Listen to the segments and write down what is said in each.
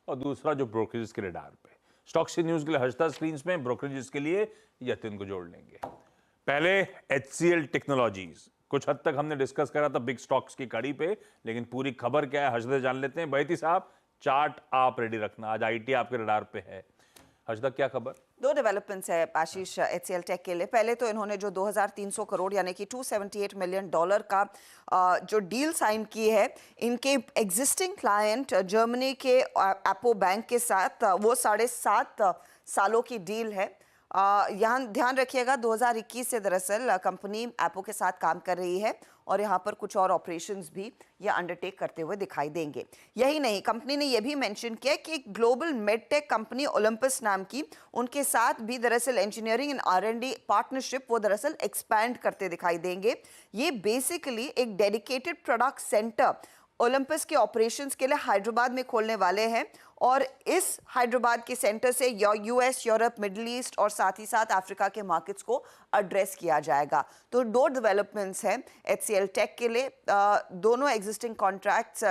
और दूसरा जो ब्रोकरेज के रडार पे। स्टॉक से न्यूज के लिए हर्षदा स्क्रीन में, ब्रोकरेज के लिए यतिन को जोड़ लेंगे। पहले HCL टेक्नोलॉजीज, कुछ हद तक हमने डिस्कस करा था बिग स्टॉक्स की कड़ी पे, लेकिन पूरी खबर क्या है हर्षदा जान लेते हैं। बैती साहब, चार्ट आप रेडी रखना, आज IT आपके रडार पे है। हर्षदा, क्या खबर? दो डेवलपमेंट्स है आशीष HCL टेक के लिए। पहले तो इन्होंने जो 2300 करोड़ यानी कि $278 मिलियन का जो डील साइन की है इनके एग्जिस्टिंग क्लाइंट जर्मनी के एपो बैंक के साथ, वो 7.5 सालों की डील है। यहाँ ध्यान रखिएगा 2021 से दरअसल कंपनी एपो के साथ काम कर रही है और यहाँ पर कुछ और ऑपरेशंस भी ये अंडरटेक करते हुए दिखाई देंगे। यही नहीं, कंपनी ने यह भी मेंशन किया कि ग्लोबल मेडटेक कंपनी ओलंपस नाम की, उनके साथ भी दरअसल इंजीनियरिंग एंड R&D पार्टनरशिप वो दरअसल एक्सपैंड करते दिखाई देंगे। ये बेसिकली एक डेडिकेटेड प्रोडक्ट सेंटर ओलंपस के ऑपरेशंस के लिए हैदराबाद में खोलने वाले हैं और इस हैदराबाद के सेंटर से US, यूरोप, मिडिल ईस्ट और साथ ही साथ अफ्रीका के मार्केट्स को एड्रेस किया जाएगा। तो दो डेवलपमेंट्स हैं HCL टेक के लिए। दोनों एग्जिस्टिंग कॉन्ट्रैक्ट्स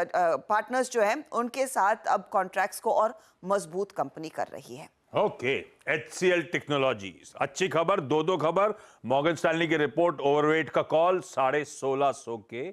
पार्टनर्स जो हैं उनके साथ अब कॉन्ट्रैक्ट्स को और मजबूत कंपनी कर रही है। ओके, HCL टेक्नोलॉजीज, अच्छी खबर। दो खबर। मॉर्गन स्टैनली की रिपोर्ट, ओवरवेट का कॉल, 1650 के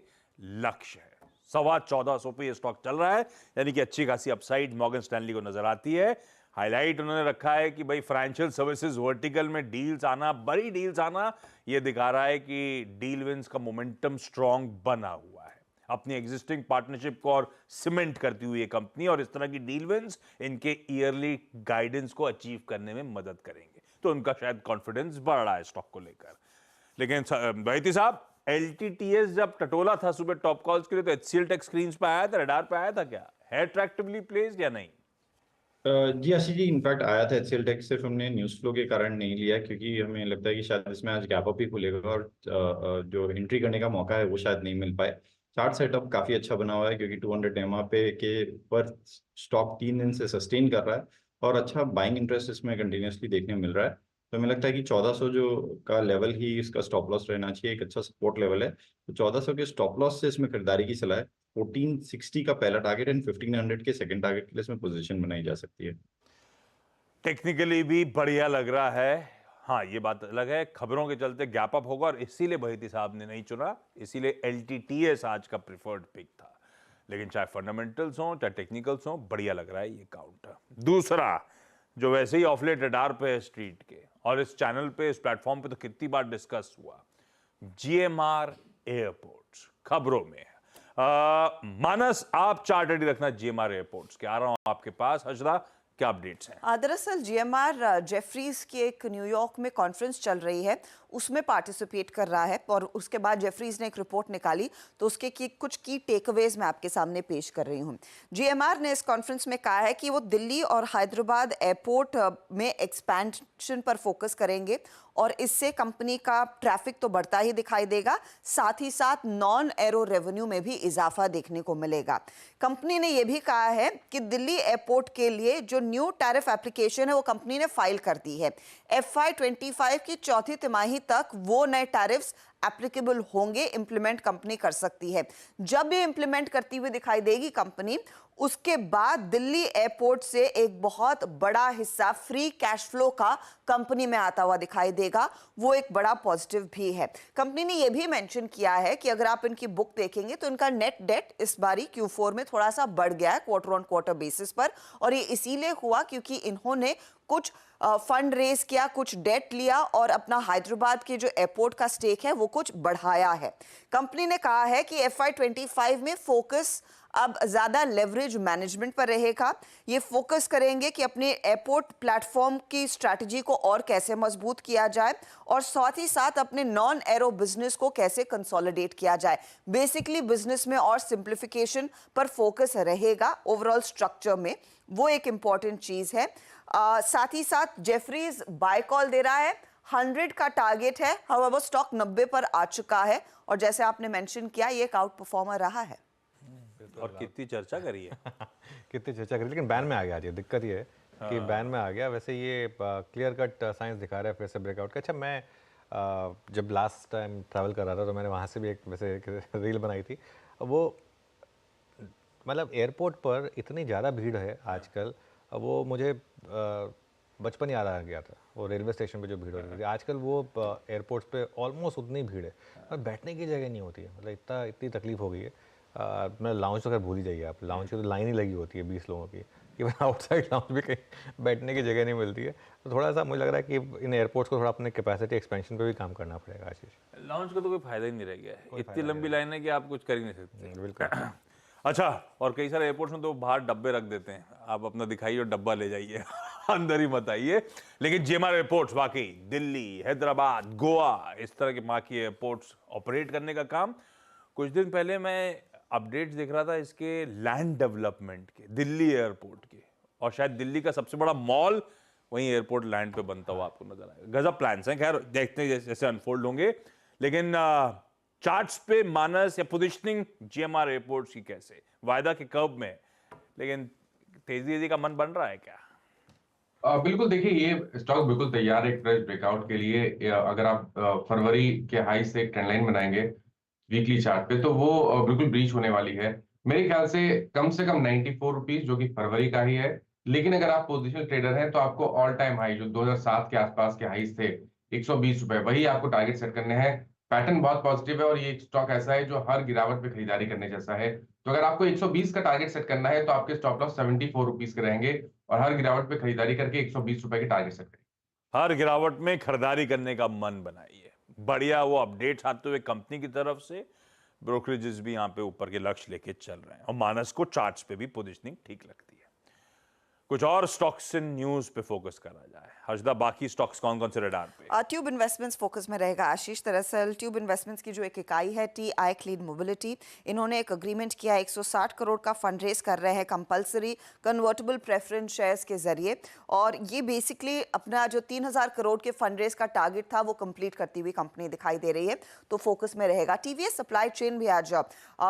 लक्ष्य है। 1425 पे ये स्टॉक चल रहा है, यानी कि अच्छी खासी अपसाइड मॉर्गन स्टैनली को नजर आती है। हाईलाइट उन्होंने रखा है कि भाई फाइनेंशियल सर्विसेज वर्टिकल में डील्स आना, बड़ी डील्स आना, ये दिखा रहा है कि डील विंस का मोमेंटम स्ट्रांग बना हुआ है। अपनी एग्जिस्टिंग पार्टनरशिप को और सीमेंट करती हुई ये कंपनी, और इस तरह की डील विंस इनके ईयरली गाइडेंस को अचीव करने में मदद करेंगे, तो उनका शायद कॉन्फिडेंस बढ़ रहा है स्टॉक को लेकर। लेकिन बैती साहब, LTTS जब टटोला था सुबह टॉप कॉल्स के लिए, तो HCL टेक स्क्रीन पे आया था, रडार पे आया था क्या? है अट्रैक्टिवली प्लेस्ड या नहीं? जी आशीष जी, इनफैक्ट आया था HCL टेक। सिर्फ हमने न्यूज़ फ्लो के कारण नहीं लिया, क्योंकि हमें लगता है कि शायद इसमें आज गैप अप ही खुलेगा और जो एंट्री करने का मौका है वो शायद नहीं मिल पाए। चार्ट सेटअप काफ़ी अच्छा बना हुआ है, क्योंकि 200 EMA पे के पर स्टॉक 3 दिन से सस्टेन कर रहा है और अच्छा बाइंग इंटरेस्ट इसमें कंटिन्यूसली देखने मिल रहा है। तो हमें लगता है कि 1400 जो का लेवल ही इसका स्टॉप लॉस रहना चाहिए, एक अच्छा सपोर्ट लेवल है। तो 1400 के स्टॉप लॉस से इसमें खरीदारी की सलाह है। 1460 का पहला टारगेट एंड 1500 के सेकंड टारगेट के लिए इसमें पोजीशन बनाई जा सकती है। टेक्निकली भी बढ़िया लग रहा है। हाँ, ये बात अलग है, खबरों के चलते गैप अप होगा और इसीलिए बहिती साहब ने नहीं चुना, इसीलिए LTTS आज का प्रिफर्ड पिक था। लेकिन चाहे फंडामेंटल्स हो चाहे टेक्निकल्स हो, बढ़िया लग रहा है ये काउंटर। दूसरा, जो वैसे ही ऑफलेट रडार पे है स्ट्रीट के, और इस चैनल पे, इस प्लेटफॉर्म पे तो कितनी बार डिस्कस हुआ, GMR एयरपोर्ट्स खबरों में है। मानस, आप चार्ट रेडी रखना GMR एयरपोर्ट्स के, आ रहा हूं आपके पास। हजरा, क्या अपडेट्स हैं? दरअसल GMR जेफरीज की एक न्यूयॉर्क में कॉन्फ्रेंस चल रही है, उसमें पार्टिसिपेट कर रहा है और उसके बाद जेफरीज ने एक रिपोर्ट निकाली, तो उसके कुछ की टेकअवेज मैं आपके सामने पेश कर रही हूँ। GMR ने इस कॉन्फ्रेंस में कहा है कि वो दिल्ली और हैदराबाद एयरपोर्ट में एक्सपेंशन पर फोकस करेंगे और इससे कंपनी का ट्रैफिक तो बढ़ता ही दिखाई देगा, साथ ही साथ नॉन एरो रेवेन्यू में भी इजाफा देखने को मिलेगा। कंपनी ने यह भी कहा है कि दिल्ली एयरपोर्ट के लिए जो न्यू टैरिफ एप्लीकेशन है वो कंपनी ने फाइल कर दी है। FY25 की चौथी तिमाही तक वो नए टैरिफ्स एप्लीकेबल होंगे, इंप्लीमेंट कंपनी कर सकती है। जब ये इंप्लीमेंट करती हुई दिखाई देगी कंपनी, उसके बाद दिल्ली एयरपोर्ट से एक बहुत बड़ा हिस्सा फ्री कैश फ्लो का कंपनी में आता हुआ दिखाई देगा, वो एक बड़ा पॉजिटिव भी है। कंपनी ने यह भी मेंशन किया है कि अगर आप इनकी बुक देखेंगे तो इनका नेट डेट इस बारी Q4 में थोड़ा सा बढ़ गया है क्वार्टर ऑन क्वार्टर बेसिस पर, और ये इसीलिए हुआ क्योंकि इन्होंने कुछ फंड रेज किया, कुछ डेट लिया और अपना हैदराबाद के जो एयरपोर्ट का स्टेक है वो कुछ बढ़ाया है। कंपनी ने कहा है कि FY25 में फोकस अब ज्यादा लेवरेज मैनेजमेंट पर रहेगा। ये फोकस करेंगे कि अपने एयरपोर्ट प्लेटफॉर्म की स्ट्रैटेजी को और कैसे मजबूत किया जाए और साथ ही साथ अपने नॉन एरो बिजनेस को कैसे कंसोलिडेट किया जाए। बेसिकली बिजनेस में और सिंप्लीफिकेशन पर फोकस रहेगा ओवरऑल स्ट्रक्चर में, वो एक इंपॉर्टेंट चीज है। साथ ही साथ जेफरीज बाय कॉल दे रहा है, 100 का टारगेट है, हाउएवर स्टॉक 90 पर आ चुका है और जैसे आपने मेंशन किया ये एक आउट परफॉर्मर रहा है। और कितनी चर्चा करी है कितनी चर्चा करी, लेकिन बैन में आ गया। आज ये दिक्कत ये है कि बैन में आ गया। वैसे ये क्लियर कट साइंस दिखा रहा है फिर से ब्रेकआउट का। अच्छा, मैं जब लास्ट टाइम ट्रैवल कर रहा था तो मैंने वहाँ से भी एक वैसे एक रील बनाई थी। वो मतलब एयरपोर्ट पर इतनी ज़्यादा भीड़ है आजकल, वो मुझे बचपन याद आ गया था, वो रेलवे स्टेशन पे जो भीड़ होती थी। आजकल वो एयरपोर्ट्स पे ऑलमोस्ट उतनी भीड़ है और बैठने की जगह नहीं होती है। मतलब इतनी तकलीफ हो गई है। मैं लाउंज तो खैर भूल ही जाइए आप, लाउंज की तो लाइन ही लगी होती है 20 लोगों की। इवन आउटसाइड लाउंज भी कहीं बैठने की जगह नहीं मिलती है। तो थोड़ा सा मुझे लग रहा है कि इन एयरपोर्ट्स को थोड़ा अपने कैपेसिटी एक्सपेंशन पे भी काम करना पड़ेगा आशीष। लॉन्च का तो कोई फायदा ही नहीं रह गया है, इतनी लंबी लाइन है कि आप कुछ कर ही नहीं सकते। बिल्कुल। अच्छा, और कई सारे एयरपोर्ट्स में तो बाहर डब्बे रख देते हैं, आप अपना दिखाइए और डब्बा ले जाइए अंदर ही मत आइए। लेकिन GMR एयरपोर्ट्स वाकई दिल्ली, हैदराबाद, गोवा, इस तरह के मार्की एयरपोर्ट्स ऑपरेट करने का काम, कुछ दिन पहले मैं अपडेट्स देख रहा था इसके लैंड डेवलपमेंट के, दिल्ली एयरपोर्ट के, और शायद दिल्ली का सबसे बड़ा मॉल वहीं एयरपोर्ट लैंड पे बनता हुआ आपको नजर आएगा। गजब प्लान्स हैं, खैर देखते हैं जैसे अनफोल्ड होंगे। लेकिन चार्ट्स पे मानस या पोजीशनिंग GMR एयरपोर्ट्स की कैसे, वायदा के कर्व में, लेकिन तेजी का मन बन रहा है क्या? बिल्कुल, देखिए ये स्टॉक बिल्कुल तैयार है एक फ्रेश ब्रेकआउट के लिए। अगर आप फरवरी के हाई से एक ट्रेंड लाइन बनाएंगे वीकली चार्ट पे, तो वो बिल्कुल ब्रीच होने वाली है। मेरे ख्याल से कम 94 रुपीज, जो कि फरवरी का ही है। लेकिन अगर आप पोजिशनल ट्रेडर हैं तो आपको ऑल टाइम हाई जो 2007 के आसपास के हाईज थे 120 रुपए, वही आपको टारगेट सेट करने हैं। पैटर्न बहुत पॉजिटिव है और ये एक स्टॉक ऐसा है जो हर गिरावट पे खरीदारी करने जैसा है। तो अगर आपको 120 का टारगेट सेट करना है तो आपके स्टॉप लॉस 74 रुपीज के रहेंगे और हर गिरावट पे खरीदारी करके 120 रुपए के टारगेट सेट करें। हर गिरावट में खरीदारी करने का मन बनाइए। बढ़िया वो अपडेट्स आते हुए कंपनी की तरफ से, ब्रोकरेजेस भी यहाँ पे ऊपर के लक्ष्य लेके चल रहे हैं और मानस को चार्ट्स पे भी पोजीशनिंग ठीक लगती है। कुछ और स्टॉक्स इन न्यूज पे फोकस करा जाए। हर्षदा, बाकी स्टॉक्स कौन कौन से रडार पे? ट्यूब इन्वेस्टमेंट्स फोकस में रहेगा आशीष। दरअसल ट्यूब इन्वेस्टमेंट्स की जो एक इकाई है TI क्लीन मोबिलिटी, इन्होंने एक अग्रीमेंट किया, 160 करोड़ का फंड रेज कर रहे हैं कंपलसरी कन्वर्टेबल प्रेफरेंस शेयर्स के जरिए, और ये बेसिकली अपना जो 3000 करोड़ के फंड रेज का टारगेट था वो कंप्लीट करती हुई कंपनी दिखाई दे रही है, तो फोकस में रहेगा। TVS सप्लाई चेन भी आज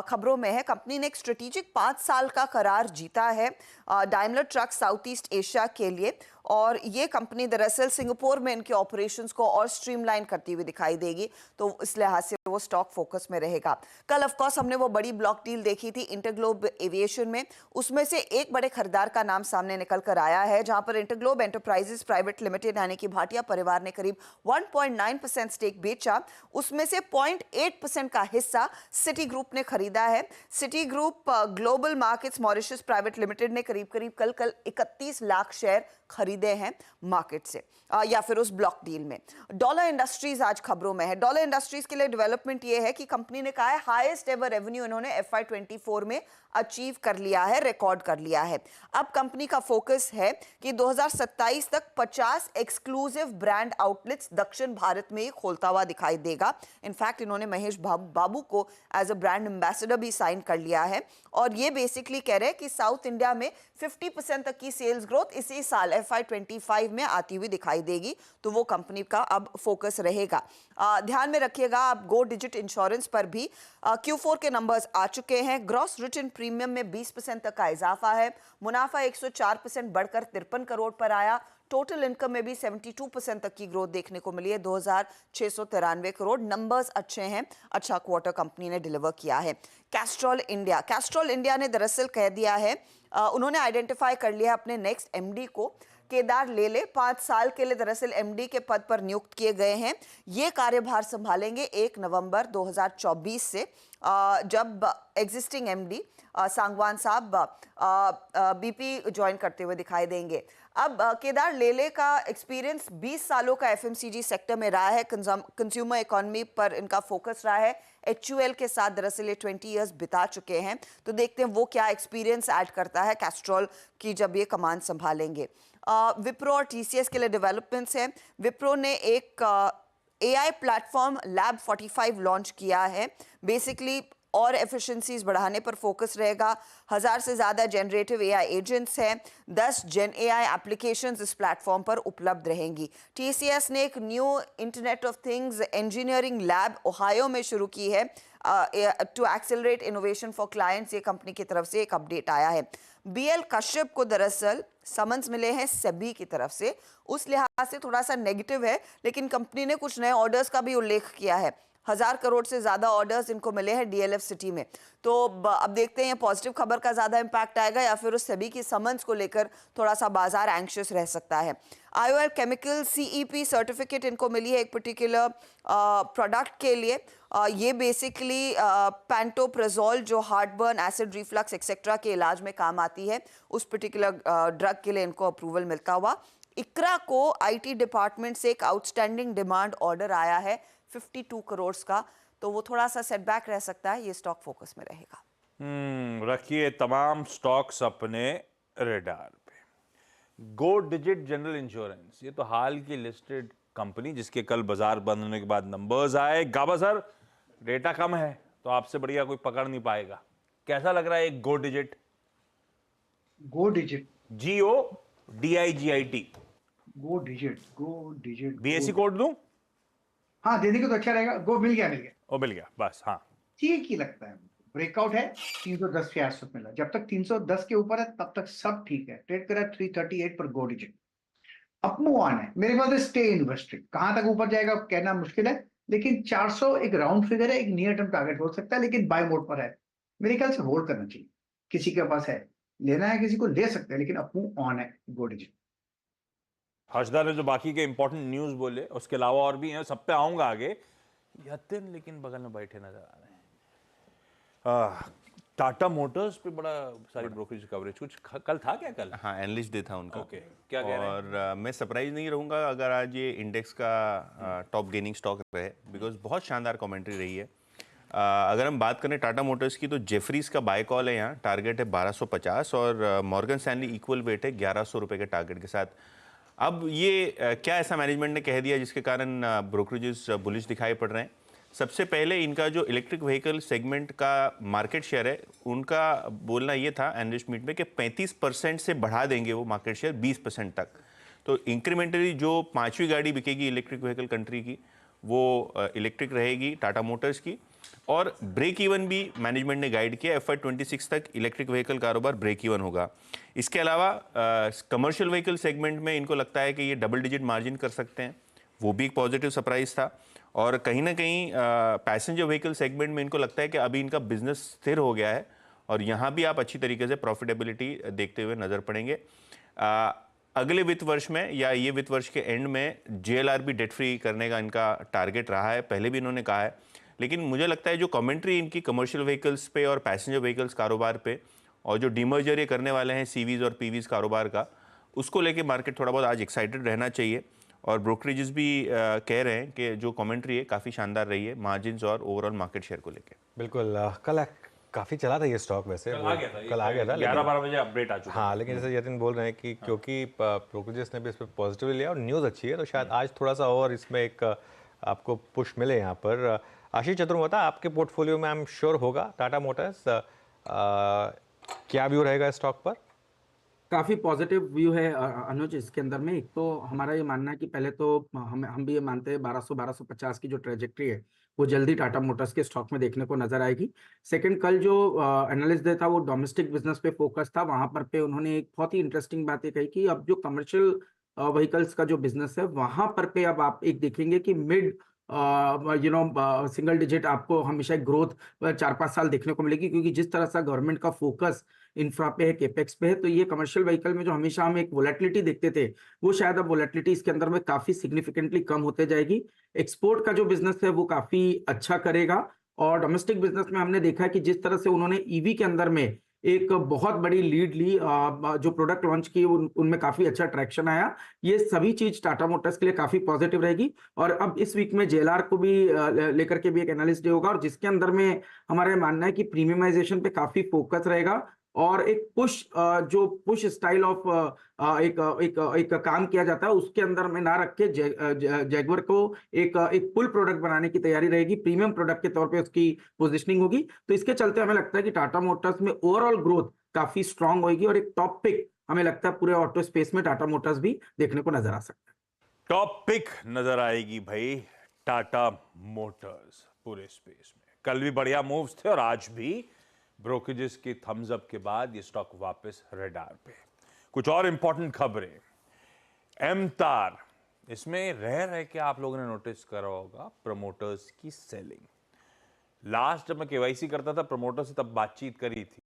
खबरों में है। कंपनी ने एक स्ट्रेटेजिक 5 साल का करार जीता है Daimler truck south east Asia के लिए, और ये कंपनी दरअसल सिंगापुर में इनके ऑपरेशंस को और स्ट्रीमलाइन करती हुई दिखाई देगी, तो इस लिहाज से वो स्टॉक फोकस में रहेगा। कल ऑफ कोर्स हमने वो बड़ी ब्लॉक डील देखी थी इंटरग्लोब एविएशन में, उसमें से एक बड़े खरीदार का नाम सामने निकल कर आया है, जहां पर इंटरग्लोब एंटरप्राइजेस प्राइवेट लिमिटेड यानी कि भाटिया परिवार ने करीब 1.9% स्टेक बेचा। उसमें से 0.8% का हिस्सा सिटी ग्रुप ने खरीदा है। City group global markets Mauritius private limited ने करीब कल 31 लाख शेयर खरीदे हैं मार्केट से, या फिर उस ब्लॉक डील में। डॉलर इंडस्ट्रीज आज खबरों में है। डॉलर इंडस्ट्रीज के लिए डेवलपमेंट ये है कि कंपनी ने कहा है हाईएस्ट एवर रेवेन्यू इन्होंने FY24 में अचीव कर लिया है, रिकॉर्ड कर लिया है। अब कंपनी का फोकस है कि 2027 तक 50 एक्सक्लूसिव ब्रांड आउटलेट्स दक्षिण भारत में खोलता हुआ दिखाई देगा। इनफैक्ट इन्होंने महेश बाबू को एज अ ब्रांड एम्बेसडर भी साइन कर लिया है, और ये बेसिकली कह रहे हैं कि साउथ इंडिया में 50% तक की सेल्स ग्रोथ इसी साल FY25 में आती हुई दिखाई देगी, तो वो कंपनी का अब फोकस रहेगा। ध्यान में रखिएगा आप गो डिजिट इंश्योरेंस पर भी Q4 के नंबर्स आ चुके हैं। ग्रॉस रिटर्न प्रीमियम में 20% तक का इजाफा है। मुनाफा 104% बढ़कर 53 करोड़ पर आया। टोटल इनकम में भी 72% तक की ग्रोथ देखने को मिली है, 2693 करोड़। नंबर्स अच्छे हैं, अच्छा क्वार्टर कंपनी ने डिलीवर किया है। कैस्ट्रॉल इंडिया ने दरअसल कह दिया है, उन्होंने आइडेंटिफाई कर लिया अपने नेक्स्ट MD को, केदार लेले 5 साल के लिए दरअसल MD के पद पर नियुक्त किए गए हैं। ये कार्यभार संभालेंगे 1 नवंबर 2024 से, जब एग्जिस्टिंग MD सांगवान साहब BP ज्वाइन करते हुए दिखाई देंगे। अब केदार लेले का एक्सपीरियंस 20 सालों का FMCG सेक्टर में रहा है, कंज्यूमर इकोनॉमी पर इनका फोकस रहा है। HUL के साथ दरअसल ये 20 इयर्स बिता चुके हैं, तो देखते हैं वो क्या एक्सपीरियंस ऐड करता है कैस्ट्रॉल की जब ये कमान संभालेंगे। विप्रो और TCS के लिए डेवलपमेंट्स हैं। विप्रो ने एक AI प्लेटफॉर्म लैब 45 लॉन्च किया है। बेसिकली और एफिशिएंसीज बढ़ाने पर फोकस रहेगा। 1000 से ज़्यादा जनरेटिव AI एजेंट्स हैं। 10 जेन AI एप्लीकेशंस इस प्लेटफॉर्म पर उपलब्ध रहेंगी। TCS ने एक new internet of things engineering lab Ohio में शुरू की है to accelerate innovation for clients. ये कंपनी की तरफ से एक अपडेट आया है। BL कश्यप को दरअसल समन्स मिले हैं सेबी की तरफ से, उस लिहाज से थोड़ा सा नेगेटिव है, लेकिन कंपनी ने कुछ नए ऑर्डर्स का भी उल्लेख किया है। 1000 करोड़ से ज़्यादा ऑर्डर्स इनको मिले हैं डीएलएफ सिटी में। तो अब देखते हैं ये पॉजिटिव खबर का ज़्यादा इम्पैक्ट आएगा या फिर उस सेबी की समन्स को लेकर थोड़ा सा बाजार एंग्शियस रह सकता है। आईओएल केमिकल सीईपी सर्टिफिकेट इनको मिली है एक पर्टिकुलर प्रोडक्ट के लिए। ये बेसिकली पैंटोप्रेजोल जो हार्टबर्न, एसिड रिफ्लक्स एक्सेट्रा के इलाज में काम आती है, उस पर्टिकुलर ड्रग के लिए इनको अप्रूवल मिलता हुआ। इकरा को आईटी डिपार्टमेंट से एक आउटस्टैंडिंग डिमांड ऑर्डर आया है 52 करोड़ का, तो वो थोड़ा सा सेटबैक रह सकता है। ये स्टॉक फोकस में रहेगा। रखिए तमाम स्टॉक्स अपने रेडार पे। गो डिजिट जनरल इंश्योरेंस, ये तो हाल की लिस्टेड कंपनी जिसके कल बाजार बंद होने के बाद नंबर्स आए। गाबा सर, डेटा कम है तो आपसे बढ़िया कोई पकड़ नहीं पाएगा। कैसा लग रहा है एक गो डिजिट? गो डिजिट, GODIGIT, गो डिजिट बीएससी कोड दूं? हाँ, दे देंगे तो अच्छा रहेगा। गो मिल गया ओ मिल गया, बस। हाँ, ठीक ही लगता है। ब्रेकआउट है 310 के आसपास मिला, जब तक 310 के ऊपर है तब तक सब ठीक है। ट्रेड करा 338 पर गो डिजिट। अप मूव ऑन है मेरे ख्याल से। स्टे इन्वेस्टेड, कहां तक ऊपर जाएगा कहना मुश्किल है, लेकिन 400 एक राउंड फिगर है, एक नियर टर्म टारगेट हो सकता है, लेकिन बाय मोड पर है। मेरे ख्याल से होल्ड करना चाहिए। किसी के पास है, लेना है किसी को ले सकते हैं, लेकिन अप मूव ऑन है गो डिजिट। हर्षदा ने जो बाकी के इंपॉर्टेंट न्यूज बोले, उसके अलावा और भी हैं, सब पे आऊंगा आगे। यतिन लेकिन बगल में बैठे नजर आ रहे हैं। टाटा मोटर्स पे बड़ा सारी ब्रोकरेज कवरेज कुछ कल था क्या? कल हाँ, एनालिस्ट डे था उनका। ओके, क्या कह रहे हैं? और मैं सरप्राइज नहीं रहूँगा अगर आज ये इंडेक्स का टॉप गेनिंग स्टॉक रहे, बिकॉज बहुत शानदार कमेंट्री रही है। अगर हम बात करें टाटा मोटर्स की, तो जेफरीज का बाय कॉल है यहाँ, टारगेट है 1250 और मॉर्गन स्टैनली इक्वल वेट है 1100 रुपये के टारगेट के साथ। अब ये क्या ऐसा मैनेजमेंट ने कह दिया जिसके कारण ब्रोकरेजेस बुलिश दिखाई पड़ रहे हैं? सबसे पहले इनका जो इलेक्ट्रिक व्हीकल सेगमेंट का मार्केट शेयर है, उनका बोलना ये था एनालिस्ट मीट में कि 35% से बढ़ा देंगे वो मार्केट शेयर 20% तक। तो इंक्रीमेंटली जो 5वीं गाड़ी बिकेगी इलेक्ट्रिक व्हीकल कंट्री की, वो इलेक्ट्रिक रहेगी टाटा मोटर्स की। और ब्रेक इवन भी मैनेजमेंट ने गाइड किया, FY26 तक इलेक्ट्रिक व्हीकल कारोबार ब्रेक इवन होगा। इसके अलावा कमर्शियल व्हीकल सेगमेंट में इनको लगता है कि ये डबल डिजिट मार्जिन कर सकते हैं, वो भी एक पॉजिटिव सरप्राइज था। और कहीं ना कहीं पैसेंजर व्हीकल सेगमेंट में इनको लगता है कि अभी इनका बिजनेस स्थिर हो गया है और यहाँ भी आप अच्छी तरीके से प्रॉफिटेबिलिटी देखते हुए नजर पड़ेंगे। अगले वित्त वर्ष में या ये वित्त वर्ष के एंड में JLR भी डेट फ्री करने का इनका टारगेट रहा है, पहले भी इन्होंने कहा है। लेकिन मुझे लगता है जो कमेंट्री इनकी कमर्शियल व्हीकल्स पे और पैसेंजर व्हीकल्स कारोबार पे और जो डीमर्जर ये करने वाले हैं सीवीज और पीवीज कारोबार का, उसको लेके मार्केट थोड़ा बहुत आज एक्साइटेड रहना चाहिए। और ब्रोकरेजेस भी कह रहे हैं कि जो कमेंट्री है काफ़ी शानदार रही है मार्जिन्स और ओवरऑल मार्केट शेयर को लेके। बिल्कुल। कल काफ़ी चला था ये स्टॉक वैसे, कल आ गया था 11-12 बजे अपडेट आ चुका। हाँ, लेकिन जैसे यतिन बोल रहे हैं कि क्योंकि ब्रोकरेजेस ने भी इस पर पॉजिटिवली लिया और न्यूज़ अच्छी है, तो शायद आज थोड़ा सा और इसमें एक आपको पुश मिले यहाँ पर। आशीष चतुर्वेदी, आपके पोर्टफोलियो में आई एम श्योर होगा टाटा मोटर्स, क्या व्यू रहेगा स्टॉक पर? काफ़ी पॉजिटिव व्यू है अनुज इसके अंदर में। एक तो हमारा ये मानना है कि पहले तो हम भी ये मानते हैं 1200-1250 की जो ट्रेजेक्ट्री है वो जल्दी टाटा मोटर्स के स्टॉक में देखने को नजर आएगी। सेकंड, कल जो एनालिस्ट डे था वो डोमेस्टिक बिजनेस पे फोकस था। वहां पर पे उन्होंने एक बहुत ही इंटरेस्टिंग बात ये कही कि अब जो कमर्शियल व्हीकल्स का जो बिजनेस है वहां पर पे अब आप एक देखेंगे कि मिड सिंगल डिजिट आपको हमेशा ग्रोथ 4-5 साल देखने को मिलेगी, क्योंकि जिस तरह से गवर्नमेंट का फोकस इंफ्रा पे है, केपेक्स पे है, तो ये कमर्शियल व्हीकल में जो हमेशा हम एक वोलेटिलिटी देखते थे वो शायद अब वोलेटिलिटी इसके अंदर में काफी सिग्निफिकेंटली कम होते जाएगी। एक्सपोर्ट का जो बिजनेस है वो काफी अच्छा करेगा और डोमेस्टिक बिजनेस में हमने देखा है कि जिस तरह से उन्होंने ईवी के अंदर में एक बहुत बड़ी लीड ली, जो प्रोडक्ट लॉन्च की उनमें काफी अच्छा ट्रैक्शन आया। ये सभी चीज टाटा मोटर्स के लिए काफी पॉजिटिव रहेगी। और अब इस वीक में JLR को भी लेकर के भी एक एनालिस्ट डे होगा और जिसके अंदर में हमारा मानना है कि प्रीमियमाइजेशन पे काफी फोकस रहेगा और एक जो पुश स्टाइल ऑफ एक काम किया जाता है उसके अंदर में ना रख के जैगुआर को एक पुल प्रोडक्ट बनाने की तैयारी रहेगी, प्रीमियम प्रोडक्ट के तौर पे उसकी पोजीशनिंग होगी। तो इसके चलते हमें लगता है कि टाटा मोटर्स में ओवरऑल ग्रोथ काफी स्ट्रांग होगी और एक टॉप पिक हमें लगता है पूरे ऑटो स्पेस में टाटा मोटर्स भी देखने को नजर आ सकता है। टॉप पिक नजर आएगी भाई टाटा मोटर्स पूरे स्पेस में। कल भी बढ़िया मूव्स थे और आज भी ब्रोकरेजेस के थम्स अप के बाद ये स्टॉक वापस रडार पे। कुछ और इंपॉर्टेंट खबरें। एमतार इसमें रह के आप लोगों ने नोटिस करा होगा प्रमोटर्स की सेलिंग। लास्ट जब मैं केवाईसी करता था प्रमोटर से तब बातचीत करी थी।